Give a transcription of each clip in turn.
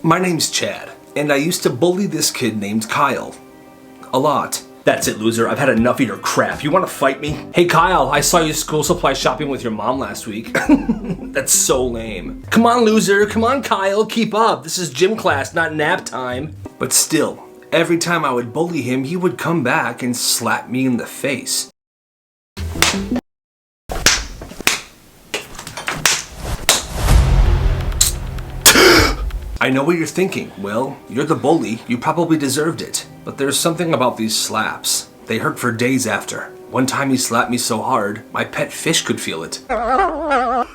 My name's Chad, and I used to bully this kid named Kyle. A lot. That's it, loser. I've had enough of your crap. You want to fight me? Hey, Kyle, I saw you school supply shopping with your mom last week. That's so lame. Come on, loser. Come on, Kyle. Keep up. This is gym class, not nap time. But still, every time I would bully him, he would come back and slap me in the face. I know what you're thinking. Well, you're the bully. You probably deserved it. But there's something about these slaps. They hurt for days after. One time he slapped me so hard, my pet fish could feel it. Well,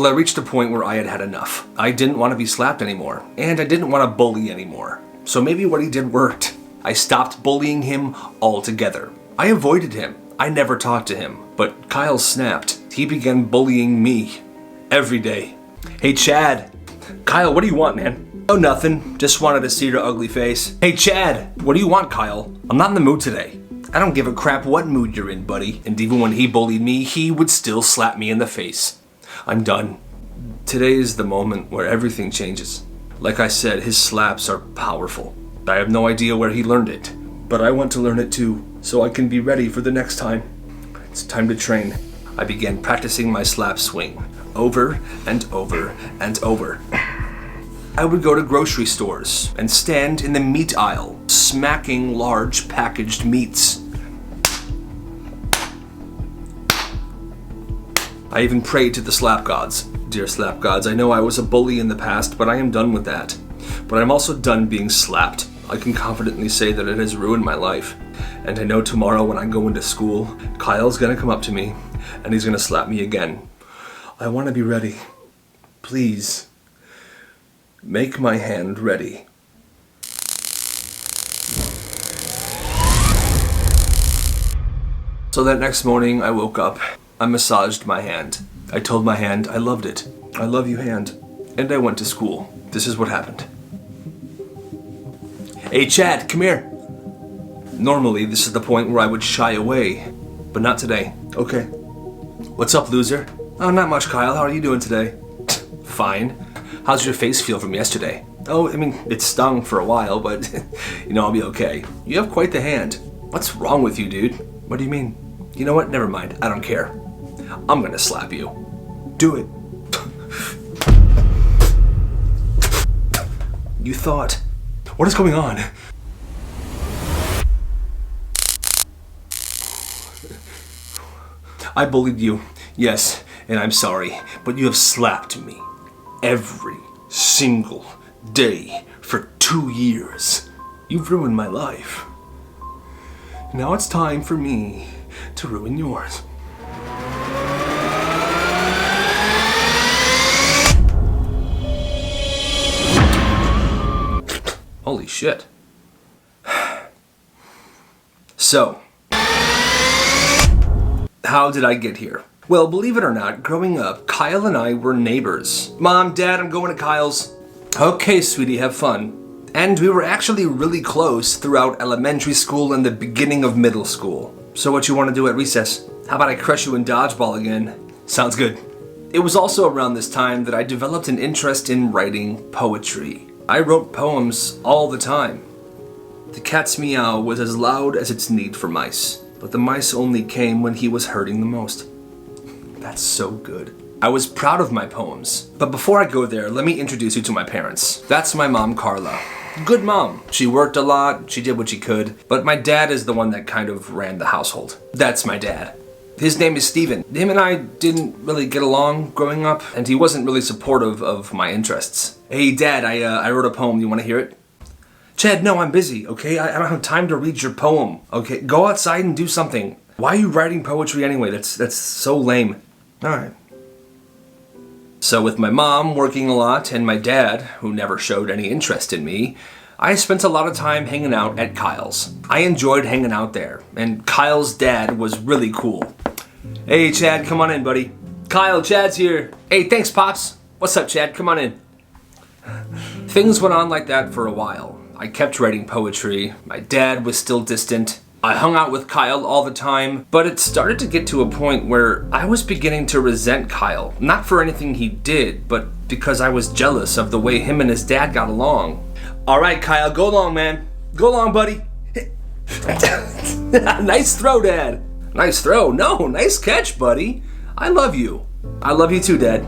I reached a point where I had had enough. I didn't want to be slapped anymore, and I didn't want to bully anymore. So maybe what he did worked. I stopped bullying him altogether. I avoided him. I never talked to him. But Kyle snapped. He began bullying me every day. Hey, Chad. Kyle, what do you want, man? Oh, nothing. Just wanted to see your ugly face. Hey, Chad. What do you want, Kyle? I'm not in the mood today. I don't give a crap what mood you're in, buddy. And even when he bullied me, he would still slap me in the face. I'm done. Today is the moment where everything changes. Like I said, his slaps are powerful. I have no idea where he learned it, but I want to learn it too, so I can be ready for the next time. It's time to train. I began practicing my slap swing. Over and over and over. I would go to grocery stores and stand in the meat aisle, smacking large packaged meats. I even prayed to the slap gods. Dear slap gods, I know I was a bully in the past, but I am done with that. But I'm also done being slapped. I can confidently say that it has ruined my life. And I know tomorrow when I go into school, Kyle's gonna come up to me and he's gonna slap me again. I want to be ready. Please, make my hand ready. So that next morning I woke up. I massaged my hand. I told my hand I loved it. I love you, hand. And I went to school. This is what happened. Hey, Chad, come here. Normally, this is the point where I would shy away, but not today. Okay. What's up, loser? Oh, not much, Kyle. How are you doing today? Fine. How's your face feel from yesterday? Oh, I mean, it stung for a while, but, I'll be okay. You have quite the hand. What's wrong with you, dude? What do you mean? You know what? Never mind. I don't care. I'm gonna slap you. Do it. You thought. What is going on? I bullied you. Yes. And I'm sorry, but you have slapped me every single day for 2 years. You've ruined my life. Now it's time for me to ruin yours. Holy shit. So, how did I get here? Well, believe it or not, growing up, Kyle and I were neighbors. Mom, Dad, I'm going to Kyle's. Okay, sweetie, have fun. And we were actually really close throughout elementary school and the beginning of middle school. So what you want to do at recess? How about I crush you in dodgeball again? Sounds good. It was also around this time that I developed an interest in writing poetry. I wrote poems all the time. The cat's meow was as loud as its need for mice, but the mice only came when he was hurting the most. That's so good. I was proud of my poems. But before I go there, let me introduce you to my parents. That's my mom, Carla. Good mom. She worked a lot, she did what she could, but my dad is the one that kind of ran the household. That's my dad. His name is Steven. Him and I didn't really get along growing up, and he wasn't really supportive of my interests. Hey, Dad, I wrote a poem. You want to hear it? Chad, no, I'm busy, okay? I don't have time to read your poem, okay? Go outside and do something. Why are you writing poetry anyway? That's so lame. Alright. So with my mom working a lot and my dad, who never showed any interest in me, I spent a lot of time hanging out at Kyle's. I enjoyed hanging out there, and Kyle's dad was really cool. Hey Chad, come on in, buddy. Kyle, Chad's here. Hey, thanks, Pops. What's up, Chad? Come on in. Things went on like that for a while. I kept writing poetry. My dad was still distant. I hung out with Kyle all the time, but it started to get to a point where I was beginning to resent Kyle. Not for anything he did, but because I was jealous of the way him and his dad got along. All right, Kyle, go along, man. Go along, buddy. Nice throw, Dad. Nice throw. No, nice catch, buddy. I love you. I love you too, Dad.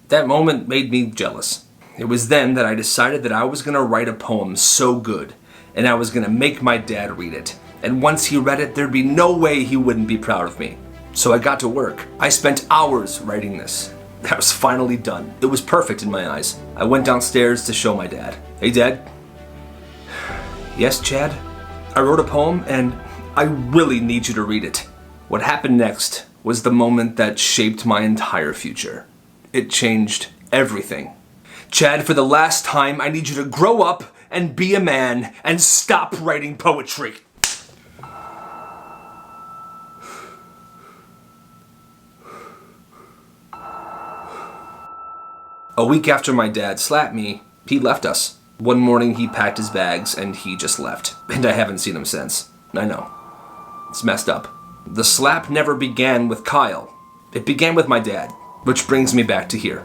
That moment made me jealous. It was then that I decided that I was going to write a poem so good, and I was going to make my dad read it. And once he read it, there'd be no way he wouldn't be proud of me. So I got to work. I spent hours writing this. I was finally done. It was perfect in my eyes. I went downstairs to show my dad. Hey, Dad. Yes, Chad? I wrote a poem, and I really need you to read it. What happened next was the moment that shaped my entire future. It changed everything. Chad, for the last time, I need you to grow up and be a man and stop writing poetry. A week after my dad slapped me, he left us. One morning he packed his bags and he just left. And I haven't seen him since. I know. It's messed up. The slap never began with Kyle. It began with my dad, which brings me back to here.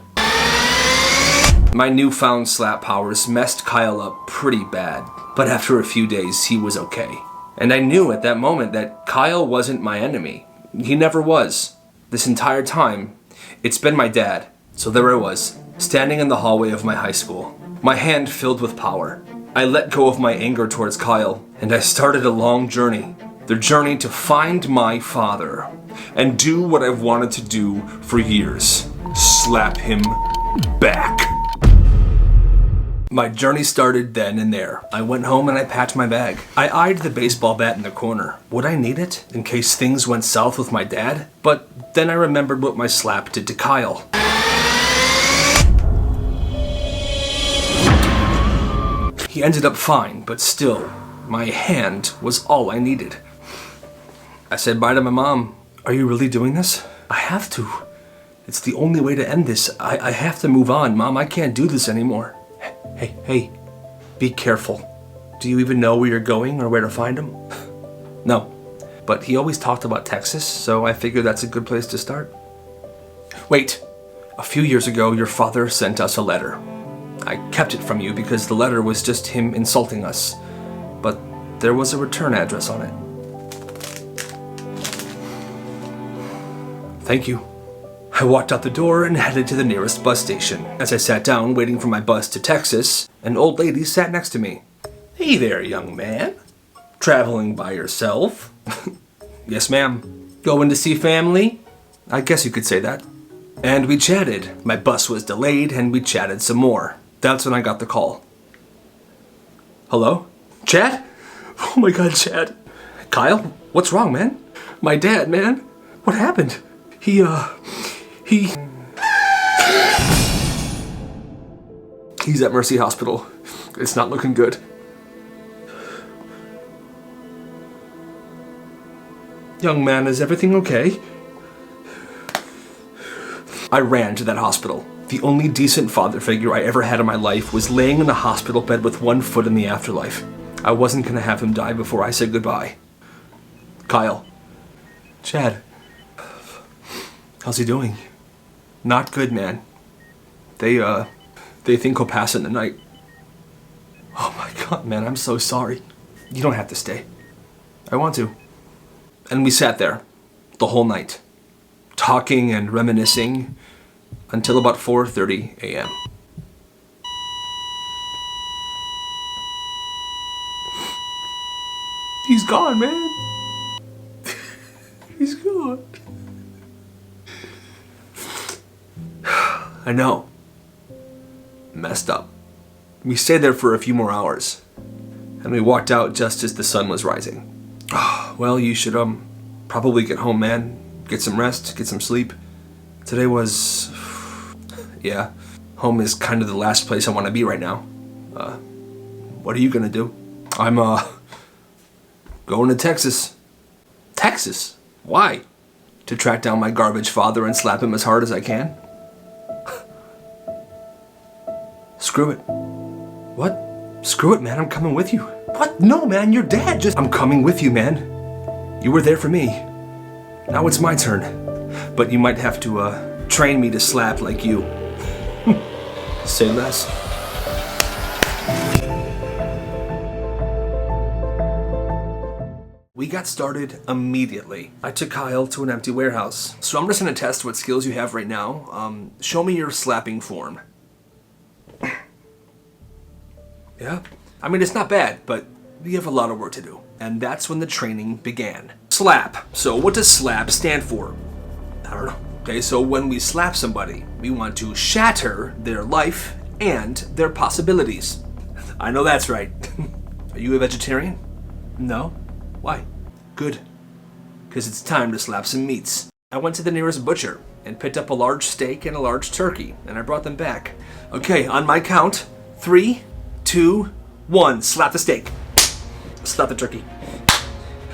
My newfound slap powers messed Kyle up pretty bad, but after a few days he was okay. And I knew at that moment that Kyle wasn't my enemy. He never was. This entire time, it's been my dad. So there I was, standing in the hallway of my high school, my hand filled with power. I let go of my anger towards Kyle, and I started a long journey. The journey to find my father and do what I've wanted to do for years. Slap him back. My journey started then and there. I went home and I packed my bag. I eyed the baseball bat in the corner. Would I need it in case things went south with my dad? But then I remembered what my slap did to Kyle. He ended up fine, but still, my hand was all I needed. I said bye to my mom. Are you really doing this? I have to. It's the only way to end this. I have to move on. Mom, I can't do this anymore. Hey, be careful. Do you even know where you're going or where to find him? No, but he always talked about Texas, so I figured that's a good place to start. Wait, a few years ago, your father sent us a letter. I kept it from you because the letter was just him insulting us, but there was a return address on it. Thank you. I walked out the door and headed to the nearest bus station. As I sat down waiting for my bus to Texas, an old lady sat next to me. Hey there, young man. Traveling by yourself? Yes, ma'am. Going to see family? I guess you could say that. And we chatted. My bus was delayed and we chatted some more. That's when I got the call. Hello? Chad? Oh my God, Chad. Kyle? What's wrong, man? My dad, man. What happened? He's at Mercy Hospital. It's not looking good. Young man, is everything okay? I ran to that hospital. The only decent father figure I ever had in my life was laying in a hospital bed with one foot in the afterlife. I wasn't gonna have him die before I said goodbye. Kyle. Chad. How's he doing? Not good, man. They think he'll pass in the night. Oh my God, man, I'm so sorry. You don't have to stay. I want to. And we sat there the whole night, talking and reminiscing until about 4:30 a.m. He's gone, man. He's gone. I know. Messed up. We stayed there for a few more hours, and we walked out just as the sun was rising. Well, you should probably get home, man. Get some rest, get some sleep. Today was... yeah, home is kind of the last place I want to be right now. What are you gonna do? I'm going to Texas. Texas? Why? To track down my garbage father and slap him as hard as I can? Screw it. What? Screw it, man, I'm coming with you. What? No, man, you're dead. I'm coming with you, man. You were there for me. Now it's my turn. But you might have to, train me to slap like you. Say less. We got started immediately. I took Kyle to an empty warehouse. So I'm just gonna test what skills you have right now. Show me your slapping form. Yeah? I mean, it's not bad, but we have a lot of work to do. And that's when the training began. Slap. So what does slap stand for? I don't know. Okay, so when we slap somebody, we want to shatter their life and their possibilities. I know that's right. Are you a vegetarian? No? Why? Good. Because it's time to slap some meats. I went to the nearest butcher and picked up a large steak and a large turkey, and I brought them back. Okay, on my count, 3, 2, 1. Slap the steak. Slap the turkey.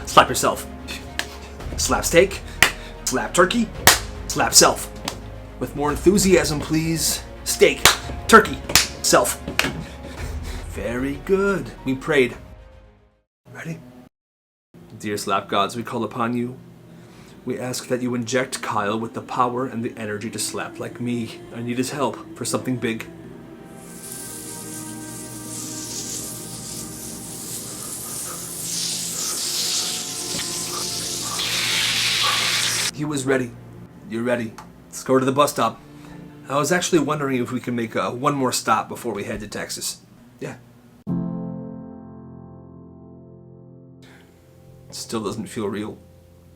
Slap yourself. Slap steak. Slap turkey. Slap self. With more enthusiasm, please. Steak. Turkey. Self. Very good. We prayed. Ready? Dear slap gods, we call upon you. We ask that you inject Kyle with the power and the energy to slap like me. I need his help for something big. He was ready. You're ready. Let's go to the bus stop. I was actually wondering if we can make one more stop before we head to Texas. Yeah. Still doesn't feel real.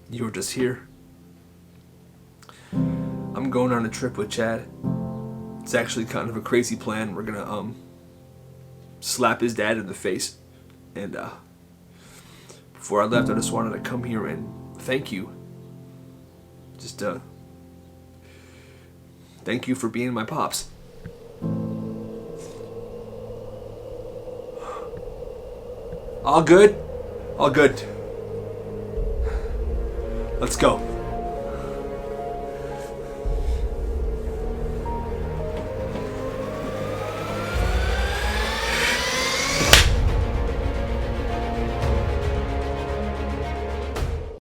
You were just here. I'm going on a trip with Chad. It's actually kind of a crazy plan. We're gonna slap his dad in the face. And before I left, I just wanted to come here and thank you. Just thank you for being my pops. All good? All good. Let's go.